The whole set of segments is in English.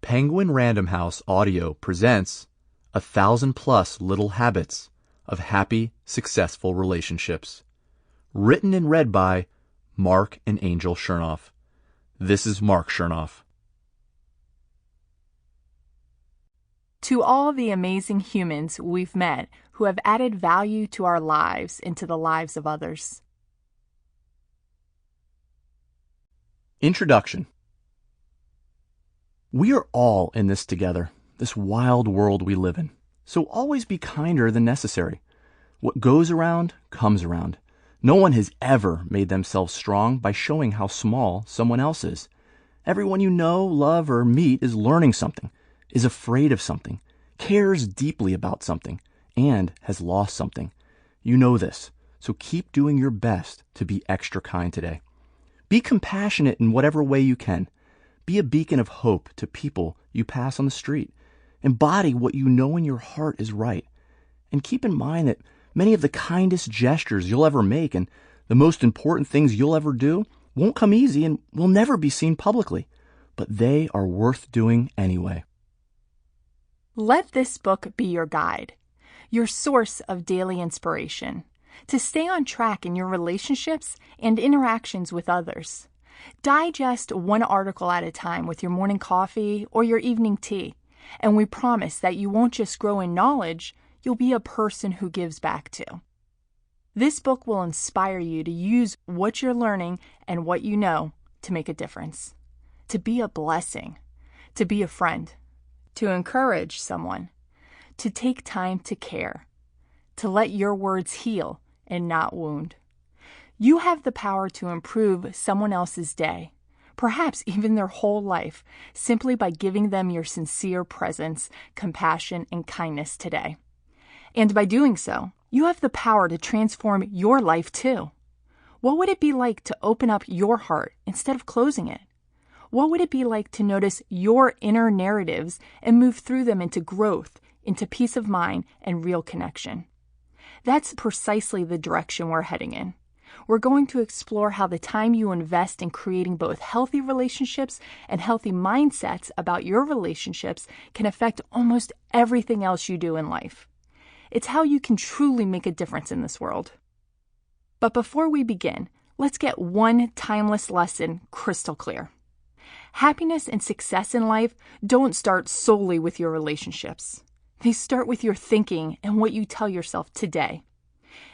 Penguin Random House Audio presents 1,000+ Little Habits of Happy, Successful Relationships. Written and read by Marc and Angel Chernoff. This is Marc Chernoff. To all the amazing humans we've met who have added value to our lives and to the lives of others. Introduction. We are all in this together, this wild world we live in. So always be kinder than necessary. What goes around, comes around. No one has ever made themselves strong by showing how small someone else is. Everyone you know, love, or meet is learning something, is afraid of something, cares deeply about something, and has lost something. You know this, so keep doing your best to be extra kind today. Be compassionate in whatever way you can. Be a beacon of hope to people you pass on the street. Embody what you know in your heart is right. And keep in mind that many of the kindest gestures you'll ever make and the most important things you'll ever do won't come easy and will never be seen publicly, but they are worth doing anyway. Let this book be your guide, your source of daily inspiration, to stay on track in your relationships and interactions with others. Digest one article at a time with your morning coffee or your evening tea, and we promise that you won't just grow in knowledge, you'll be a person who gives back too. This book will inspire you to use what you're learning and what you know to make a difference, to be a blessing, to be a friend, to encourage someone, to take time to care, to let your words heal and not wound. You have the power to improve someone else's day, perhaps even their whole life, simply by giving them your sincere presence, compassion, and kindness today. And by doing so, you have the power to transform your life too. What would it be like to open up your heart instead of closing it? What would it be like to notice your inner narratives and move through them into growth, into peace of mind, and real connection? That's precisely the direction we're heading in. We're going to explore how the time you invest in creating both healthy relationships and healthy mindsets about your relationships can affect almost everything else you do in life. It's how you can truly make a difference in this world. But before we begin, let's get one timeless lesson crystal clear. Happiness and success in life don't start solely with your relationships. They start with your thinking and what you tell yourself today.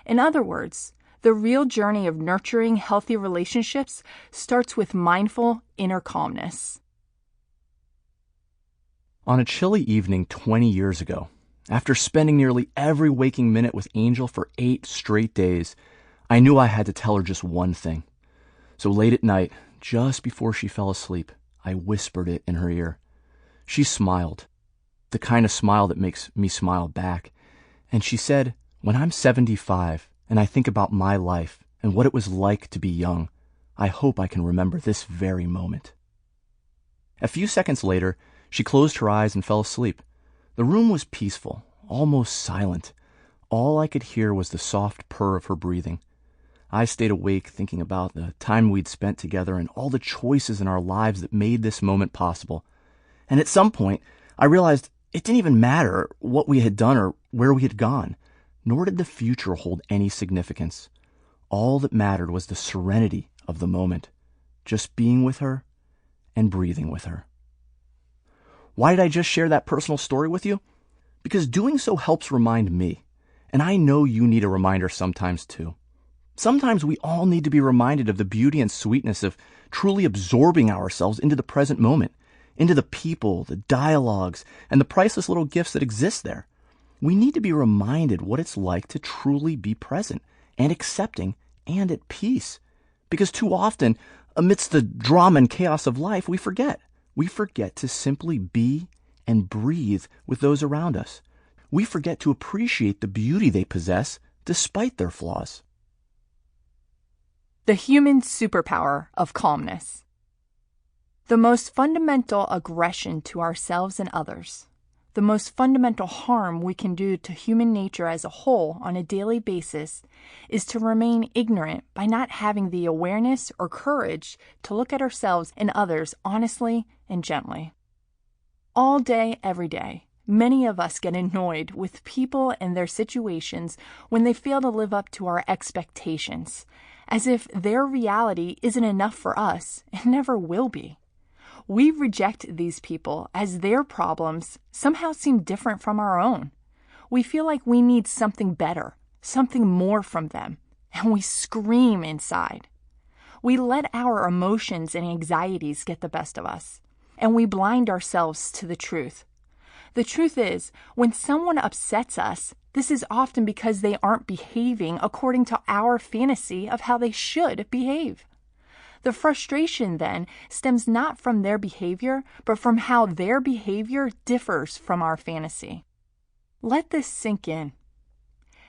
In other words, the real journey of nurturing healthy relationships starts with mindful inner calmness. On a chilly evening 20 years ago, after spending nearly every waking minute with Angel for 8 straight days, I knew I had to tell her just one thing. So late at night, just before she fell asleep, I whispered it in her ear. She smiled, the kind of smile that makes me smile back, and she said, "When I'm 75 and I think about my life and what it was like to be young, I hope I can remember this very moment." A few seconds later, she closed her eyes and fell asleep. The room was peaceful, almost silent. All I could hear was the soft purr of her breathing. I stayed awake thinking about the time we'd spent together and all the choices in our lives that made this moment possible. And at some point, I realized it didn't even matter what we had done or where we had gone, nor did the future hold any significance. All that mattered was the serenity of the moment, just being with her and breathing with her. Why did I just share that personal story with you? Because doing so helps remind me, and I know you need a reminder sometimes too. Sometimes we all need to be reminded of the beauty and sweetness of truly absorbing ourselves into the present moment, into the people, the dialogues, and the priceless little gifts that exist there. We need to be reminded what it's like to truly be present and accepting and at peace. Because too often, amidst the drama and chaos of life, we forget. We forget to simply be and breathe with those around us. We forget to appreciate the beauty they possess despite their flaws. The human superpower of calmness. The most fundamental aggression to ourselves and others, the most fundamental harm we can do to human nature as a whole on a daily basis, is to remain ignorant by not having the awareness or courage to look at ourselves and others honestly and gently. All day, every day, many of us get annoyed with people and their situations when they fail to live up to our expectations, as if their reality isn't enough for us and never will be. We reject these people as their problems somehow seem different from our own. We feel like we need something better, something more from them, and we scream inside. We let our emotions and anxieties get the best of us, and we blind ourselves to the truth. The truth is, when someone upsets us, this is often because they aren't behaving according to our fantasy of how they should behave. The frustration then stems not from their behavior, but from how their behavior differs from our fantasy. Let this sink in.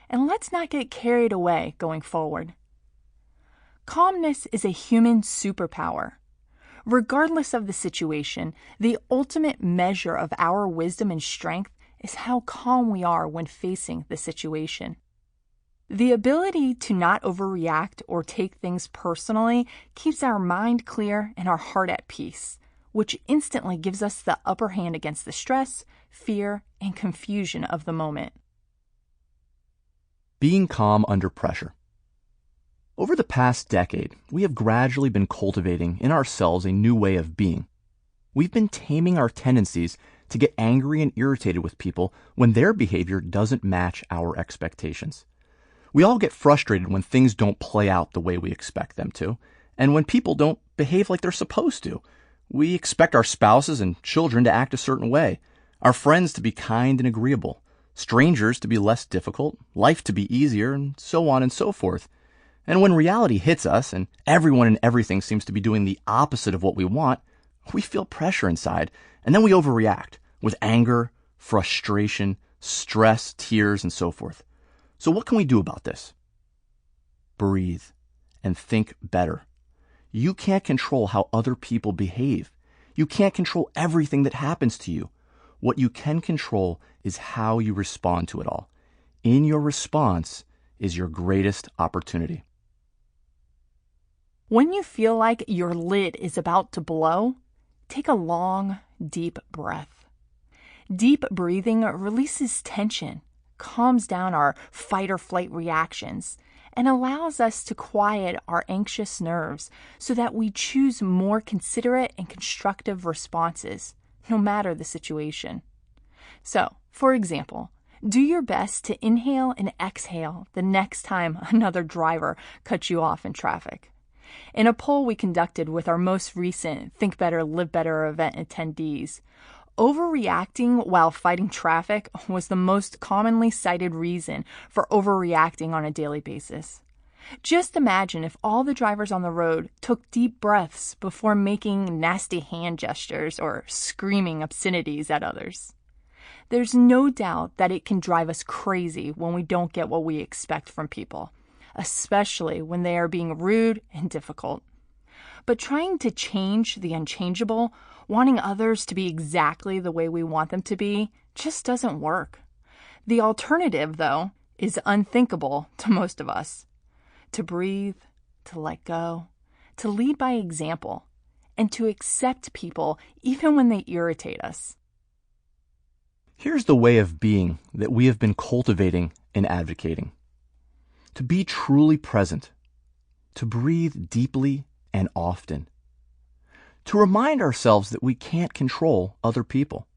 And let's not get carried away going forward. Calmness is a human superpower. Regardless of the situation, the ultimate measure of our wisdom and strength is how calm we are when facing the situation. The ability to not overreact or take things personally keeps our mind clear and our heart at peace, which instantly gives us the upper hand against the stress, fear, and confusion of the moment. Being calm under pressure. Over the past decade, we have gradually been cultivating in ourselves a new way of being. We've been taming our tendencies to get angry and irritated with people when their behavior doesn't match our expectations. We all get frustrated when things don't play out the way we expect them to, and when people don't behave like they're supposed to. We expect our spouses and children to act a certain way, our friends to be kind and agreeable, strangers to be less difficult, life to be easier, and so on and so forth. And when reality hits us and everyone and everything seems to be doing the opposite of what we want, we feel pressure inside, and then we overreact with anger, frustration, stress, tears, and so forth. So what can we do about this? Breathe and think better. You can't control how other people behave. You can't control everything that happens to you. What you can control is how you respond to it all. In your response is your greatest opportunity. When you feel like your lid is about to blow, take a long, deep breath. Deep breathing releases tension, calms down our fight or flight reactions, and allows us to quiet our anxious nerves so that we choose more considerate and constructive responses, no matter the situation. So, for example, do your best to inhale and exhale the next time another driver cuts you off in traffic. In a poll we conducted with our most recent Think Better, Live Better event attendees, overreacting while fighting traffic was the most commonly cited reason for overreacting on a daily basis. Just imagine if all the drivers on the road took deep breaths before making nasty hand gestures or screaming obscenities at others. There's no doubt that it can drive us crazy when we don't get what we expect from people, especially when they are being rude and difficult. But trying to change the unchangeable, wanting others to be exactly the way we want them to be, just doesn't work. The alternative, though, is unthinkable to most of us. To breathe, to let go, to lead by example, and to accept people even when they irritate us. Here's the way of being that we have been cultivating and advocating. To be truly present, to breathe deeply and often, to remind ourselves that we can't control other people,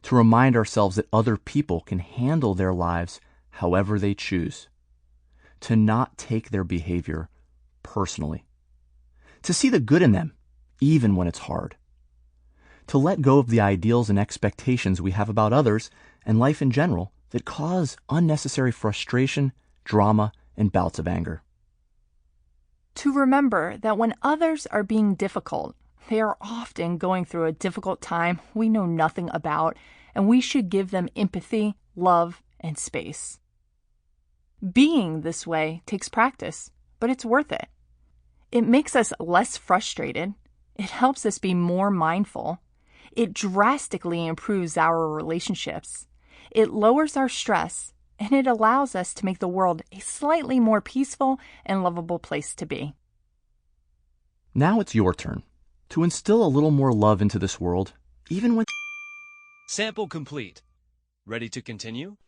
to remind ourselves that other people can handle their lives however they choose, to not take their behavior personally, to see the good in them even when it's hard, to let go of the ideals and expectations we have about others and life in general that cause unnecessary frustration, drama, and bouts of anger. To remember that when others are being difficult, they are often going through a difficult time we know nothing about, and we should give them empathy, love, and space. Being this way takes practice, but it's worth it. It makes us less frustrated. It helps us be more mindful. It drastically improves our relationships. It lowers our stress, and it allows us to make the world a slightly more peaceful and lovable place to be. Now it's your turn to instill a little more love into this world, even when Sample complete. Ready to continue?